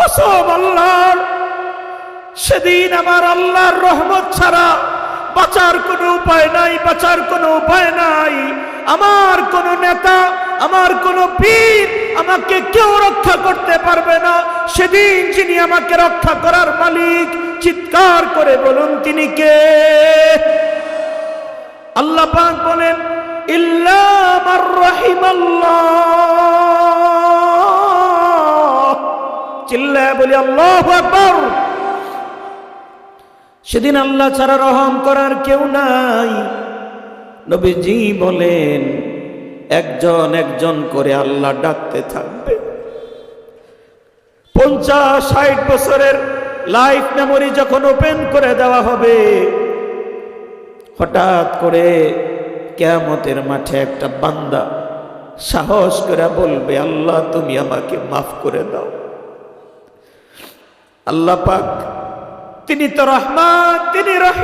কসম আল্লাহর, সেদিন আমার আল্লাহর রহমত ছাড়া বাঁচার কোনো উপায় নাই, বাঁচার কোনো উপায় নাই। আমার কোনো নেতা, আমার কোনো পীর আমাকে কেউ রক্ষা করতে পারবে না। সেদিন যিনি আমাকে রক্ষা করার মালিক, চিৎকার করে বলুন তিনি কে? আল্লাহ পাক বলেন, ইল্লা মান রাহিমাল্লাহ। চিল্লায় বলি আল্লাহু আকবার। সেদিন আল্লাহ ছাড়া রহম করার কেউ নাই। নবীজি বলেন, একজন একজন করে আল্লাহ ডাকতে থাকবে। 50-60 বছরের লাইফ মেমোরি যখন ওপেন করে দেওয়া হবে, হঠাৎ করে কিয়ামতের মাঠে একটা বান্দা সাহস করে বলবে, আল্লাহ তুমি আমাকে মাফ করে দাও। আল্লাহ পাক তিনি তো রহমান, তিনি রহিম।